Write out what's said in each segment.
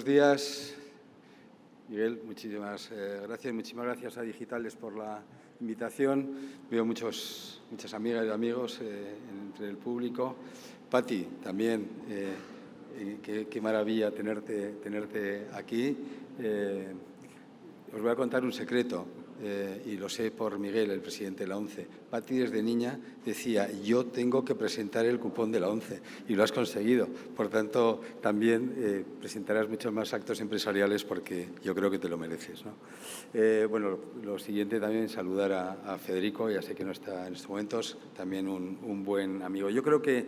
Buenos días, Miguel. Muchísimas gracias. Muchísimas gracias a Digitales por la invitación. Veo muchas amigas y amigos entre el público. Pati, también, qué maravilla tenerte aquí. Os voy a contar un secreto, y lo sé por Miguel, el presidente de la ONCE. Pati desde niña decía, yo tengo que presentar el cupón de la ONCE, y lo has conseguido. Por tanto, también presentarás muchos más actos empresariales porque yo creo que te lo mereces, ¿no? Bueno, lo siguiente también, saludar a Federico, ya sé que no está en estos momentos, también un buen amigo. Yo creo que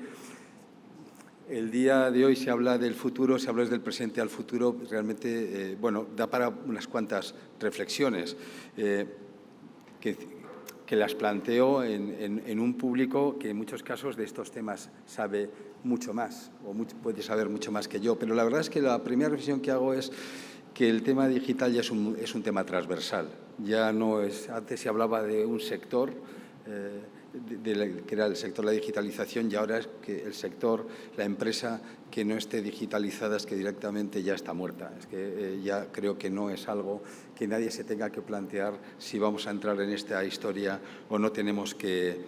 el día de hoy se habla del futuro, se habla desde el presente al futuro. Realmente, bueno, da para unas cuantas reflexiones que las planteo en un público que en muchos casos de estos temas sabe mucho más o puede saber mucho más que yo. Pero la verdad es que la primera reflexión que hago es que el tema digital ya es un tema transversal. Ya no es, antes se hablaba de un sector, que era el sector de la digitalización, y ahora es que el sector, la empresa que no esté digitalizada es que directamente ya está muerta. Es que ya creo que no es algo que nadie se tenga que plantear si vamos a entrar en esta historia o no tenemos que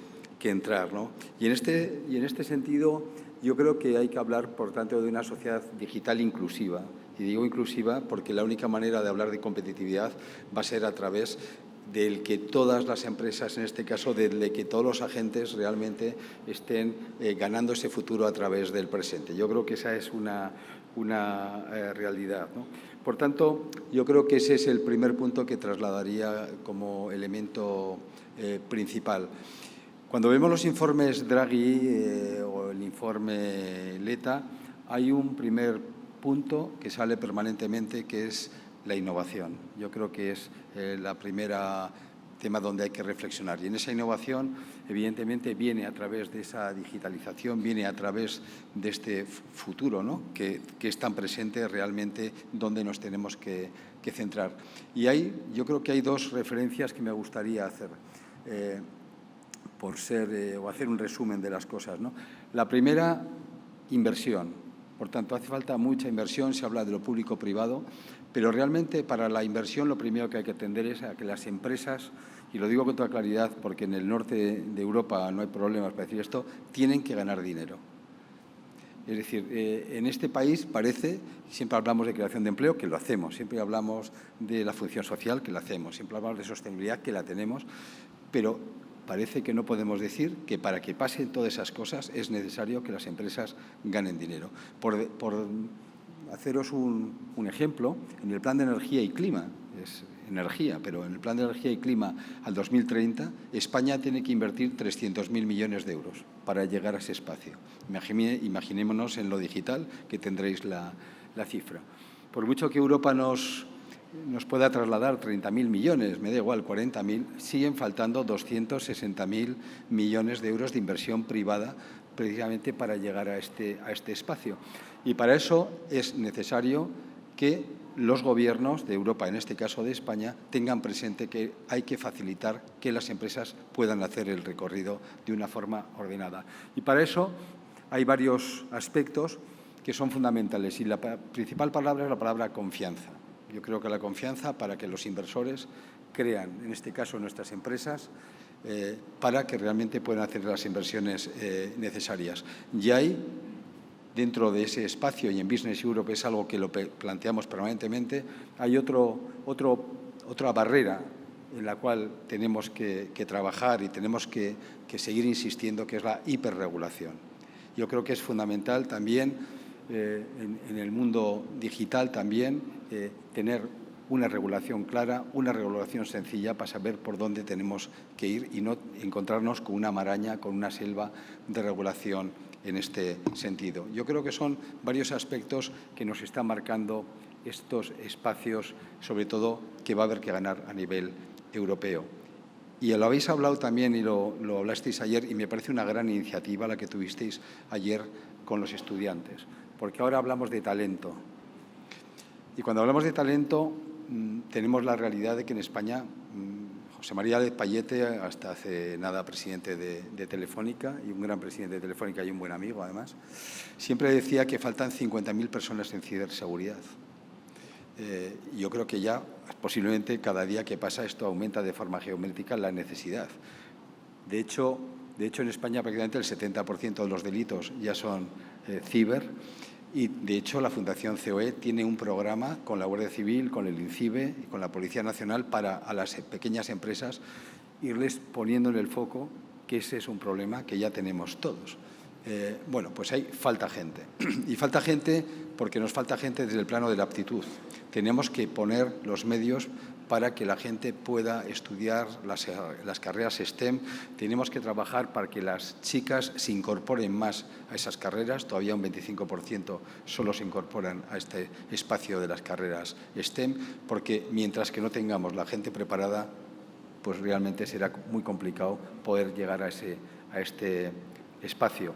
entrar, ¿no? Y en este sentido yo creo que hay que hablar, por tanto, de una sociedad digital inclusiva. Y digo inclusiva porque la única manera de hablar de competitividad va a ser a través del que todas las empresas, en este caso, de que todos los agentes realmente estén ganando ese futuro a través del presente. Yo creo que esa es una realidad, ¿no? Por tanto, yo creo que ese es el primer punto que trasladaría como elemento principal. Cuando vemos los informes Draghi o el informe Letta, hay un primer punto que sale permanentemente, que es la innovación. Yo creo que es la primera tema donde hay que reflexionar. Y en esa innovación, evidentemente, viene a través de esa digitalización, viene a través de este futuro, ¿no?, que es tan presente realmente, donde nos tenemos que centrar. Y yo creo que hay dos referencias que me gustaría hacer, o hacer un resumen de las cosas, ¿no? La primera, inversión. Por tanto, hace falta mucha inversión, se habla de lo público-privado, pero realmente para la inversión lo primero que hay que atender es a que las empresas, y lo digo con toda claridad porque en el norte de Europa no hay problemas para decir esto, tienen que ganar dinero. Es decir, en este país parece, siempre hablamos de creación de empleo, que lo hacemos, siempre hablamos de la función social, que la hacemos, siempre hablamos de sostenibilidad, que la tenemos, pero parece que no podemos decir que para que pasen todas esas cosas es necesario que las empresas ganen dinero. Por haceros un ejemplo, en el Plan de Energía y Clima, es energía, pero en el Plan de Energía y Clima al 2030, España tiene que invertir 300.000 millones de euros para llegar a ese espacio. Imaginémonos en lo digital, que tendréis la cifra. Por mucho que Europa nos pueda trasladar 30.000 millones, me da igual, 40.000, siguen faltando 260.000 millones de euros de inversión privada precisamente para llegar a este espacio. Y para eso es necesario que los gobiernos de Europa, en este caso de España, tengan presente que hay que facilitar que las empresas puedan hacer el recorrido de una forma ordenada. Y para eso hay varios aspectos que son fundamentales, y la principal palabra es la palabra confianza. Yo creo que la confianza para que los inversores crean, en este caso, en nuestras empresas, para que realmente puedan hacer las inversiones necesarias. Y hay, dentro de ese espacio, y en Business Europe es algo que lo planteamos permanentemente, hay otra barrera en la cual tenemos que trabajar y tenemos que seguir insistiendo, que es la hiperregulación. Yo creo que es fundamental también, en el mundo digital también, tener una regulación clara, una regulación sencilla para saber por dónde tenemos que ir y no encontrarnos con una maraña, con una selva de regulación en este sentido. Yo creo que son varios aspectos que nos están marcando estos espacios, sobre todo que va a haber que ganar a nivel europeo. Y lo habéis hablado también, y lo hablasteis ayer, y me parece una gran iniciativa la que tuvisteis ayer con los estudiantes, porque ahora hablamos de talento. Y cuando hablamos de talento, tenemos la realidad de que en España, José María de Payete, hasta hace nada presidente de Telefónica, y un gran presidente de Telefónica y un buen amigo además, siempre decía que faltan 50.000 personas en ciberseguridad. Yo creo que ya posiblemente cada día que pasa esto aumenta de forma geométrica la necesidad. De hecho, en España prácticamente el 70% de los delitos ya son ciber y, de hecho, la Fundación COE tiene un programa con la Guardia Civil, con el INCIBE y con la Policía Nacional para a las pequeñas empresas irles poniendo en el foco que ese es un problema que ya tenemos todos. Bueno, pues ahí falta gente. Y falta gente porque nos falta gente desde el plano de la aptitud. Tenemos que poner los medios para que la gente pueda estudiar las carreras STEM. Tenemos que trabajar para que las chicas se incorporen más a esas carreras. Todavía un 25% solo se incorporan a este espacio de las carreras STEM, porque mientras que no tengamos la gente preparada, pues realmente será muy complicado poder llegar a este espacio.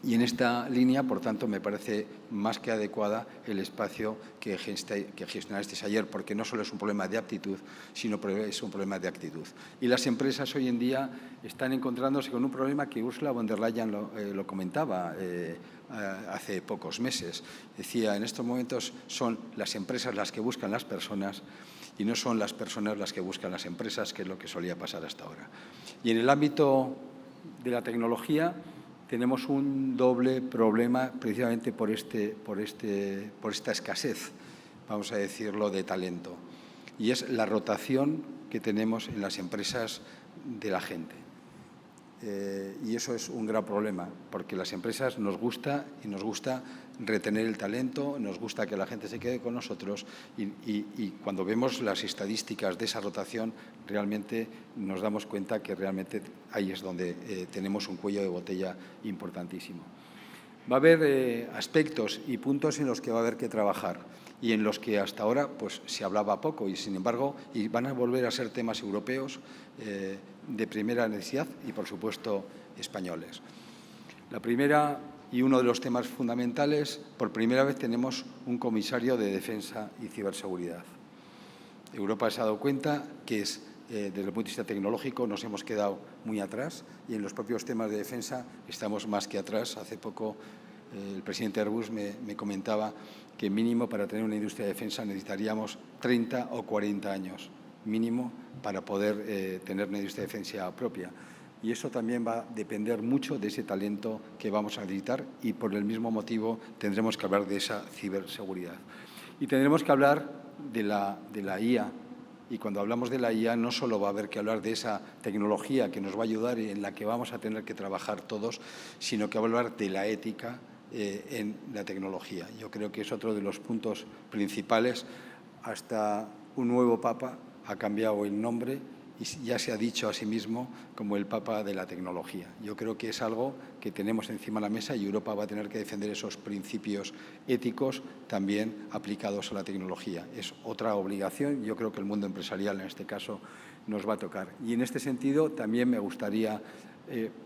Y en esta línea, por tanto, me parece más que adecuada el espacio que gestionasteis ayer, porque no solo es un problema de aptitud, sino es un problema de actitud. Y las empresas hoy en día están encontrándose con un problema que Ursula von der Leyen lo comentaba hace pocos meses. Decía, en estos momentos son las empresas las que buscan las personas y no son las personas las que buscan las empresas, que es lo que solía pasar hasta ahora. Y en el ámbito de la tecnología tenemos un doble problema precisamente por esta escasez, vamos a decirlo, de talento. Y es la rotación que tenemos en las empresas de la gente. Y eso es un gran problema, porque las empresas nos gusta retener el talento, nos gusta que la gente se quede con nosotros y cuando vemos las estadísticas de esa rotación, realmente nos damos cuenta que realmente ahí es donde tenemos un cuello de botella importantísimo. Va a haber aspectos y puntos en los que va a haber que trabajar y en los que hasta ahora pues, se hablaba poco y, sin embargo, van a volver a ser temas europeos de primera necesidad y, por supuesto, españoles. La primera y uno de los temas fundamentales, por primera vez tenemos un comisario de defensa y ciberseguridad. Europa se ha dado cuenta que desde el punto de vista tecnológico nos hemos quedado muy atrás y en los propios temas de defensa estamos más que atrás. Hace poco el presidente Airbus me comentaba que mínimo para tener una industria de defensa necesitaríamos 30 o 40 años mínimo para poder tener una industria de defensa propia. Y eso también va a depender mucho de ese talento que vamos a necesitar y por el mismo motivo tendremos que hablar de esa ciberseguridad. Y tendremos que hablar de la IA. Y cuando hablamos de la IA no solo va a haber que hablar de esa tecnología que nos va a ayudar y en la que vamos a tener que trabajar todos, sino que va a hablar de la ética en la tecnología. Yo creo que es otro de los puntos principales. Hasta un nuevo Papa ha cambiado el nombre y ya se ha dicho a sí mismo como el Papa de la tecnología. Yo creo que es algo que tenemos encima de la mesa y Europa va a tener que defender esos principios éticos también aplicados a la tecnología. Es otra obligación. Yo creo que el mundo empresarial en este caso nos va a tocar. Y en este sentido también me gustaría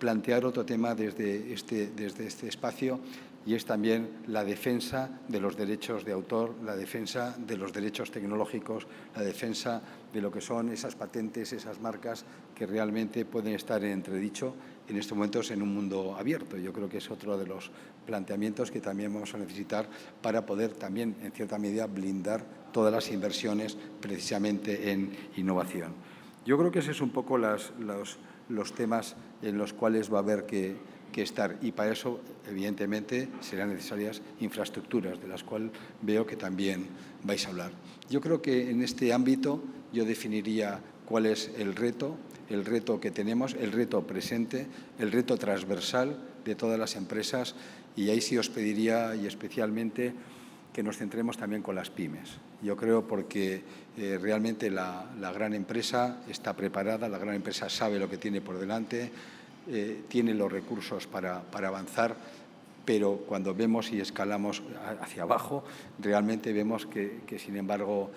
plantear otro tema desde este espacio y es también la defensa de los derechos de autor, la defensa de los derechos tecnológicos, la defensa de lo que son esas patentes, esas marcas que realmente pueden estar en entredicho en estos momentos en un mundo abierto. Yo creo que es otro de los planteamientos que también vamos a necesitar para poder también, en cierta medida, blindar todas las inversiones precisamente en innovación. Yo creo que ese es un poco los temas en los cuales va a haber que estar y para eso, evidentemente, serán necesarias infraestructuras, de las cuales veo que también vais a hablar. Yo creo que en este ámbito yo definiría cuál es el reto que tenemos, el reto presente, el reto transversal de todas las empresas y ahí sí os pediría y especialmente que nos centremos también con las pymes. Yo creo porque realmente la gran empresa está preparada, la gran empresa sabe lo que tiene por delante, tiene los recursos para avanzar, pero cuando vemos y escalamos hacia abajo, realmente vemos que sin embargo,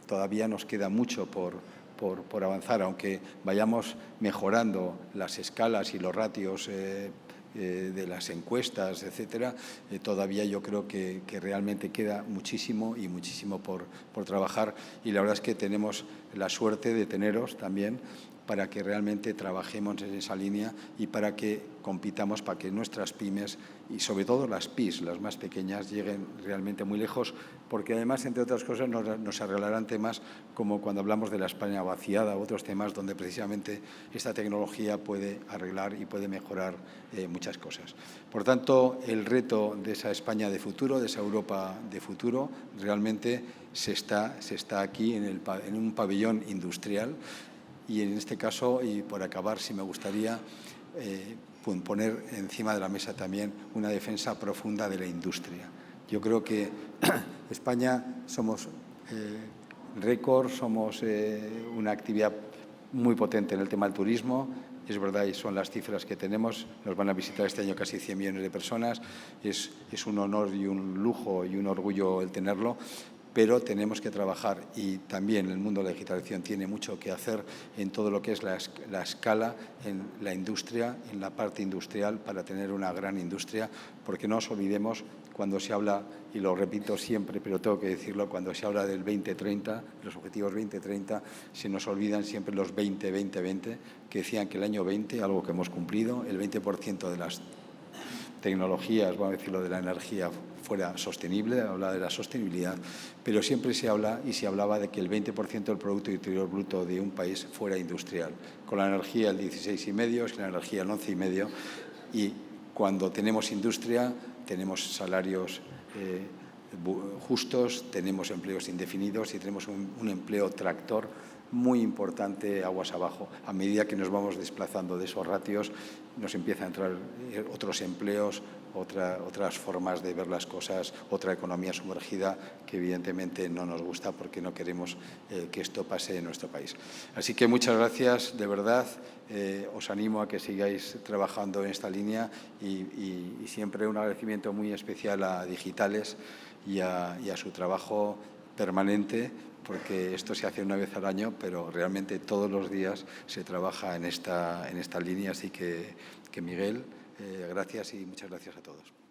todavía nos queda mucho por avanzar, aunque vayamos mejorando las escalas y los ratios de las encuestas, etcétera, todavía yo creo que realmente queda muchísimo y muchísimo por trabajar y la verdad es que tenemos la suerte de teneros también para que realmente trabajemos en esa línea y para que compitamos, para que nuestras pymes y sobre todo las PIS, las más pequeñas, lleguen realmente muy lejos, porque además, entre otras cosas, nos arreglarán temas como cuando hablamos de la España vaciada, otros temas donde precisamente esta tecnología puede arreglar y puede mejorar muchas cosas. Por tanto, el reto de esa España de futuro, de esa Europa de futuro, realmente se está aquí en un pabellón industrial. Y en este caso, y por acabar, sí me gustaría poner encima de la mesa también una defensa profunda de la industria. Yo creo que España somos récord, somos una actividad muy potente en el tema del turismo. Es verdad, y son las cifras que tenemos. Nos van a visitar este año casi 100 millones de personas. Es un honor y un lujo y un orgullo el tenerlo. Pero tenemos que trabajar y también el mundo de la digitalización tiene mucho que hacer en todo lo que es la escala, en la industria, en la parte industrial, para tener una gran industria, porque no nos olvidemos cuando se habla, y lo repito siempre, pero tengo que decirlo, cuando se habla del 2030, los objetivos 2030, se nos olvidan siempre los 20-20-20, que decían que el año 20, algo que hemos cumplido, el 20% de las tecnologías, vamos a decirlo, de la energía fuera sostenible, habla de la sostenibilidad, pero siempre se habla y se hablaba de que el 20% del Producto Interior Bruto de un país fuera industrial. Con la energía el 16,5, con la energía el 11,5, y cuando tenemos industria tenemos salarios justos, tenemos empleos indefinidos y tenemos un empleo tractor muy importante aguas abajo. A medida que nos vamos desplazando de esos ratios, nos empiezan a entrar otros empleos, otras formas de ver las cosas, otra economía sumergida que evidentemente no nos gusta porque no queremos que esto pase en nuestro país. Así que muchas gracias, de verdad. Os animo a que sigáis trabajando en esta línea y siempre un agradecimiento muy especial a Digitales y a su trabajo permanente, porque esto se hace una vez al año, pero realmente todos los días se trabaja en esta línea. Así que Miguel, gracias y muchas gracias a todos.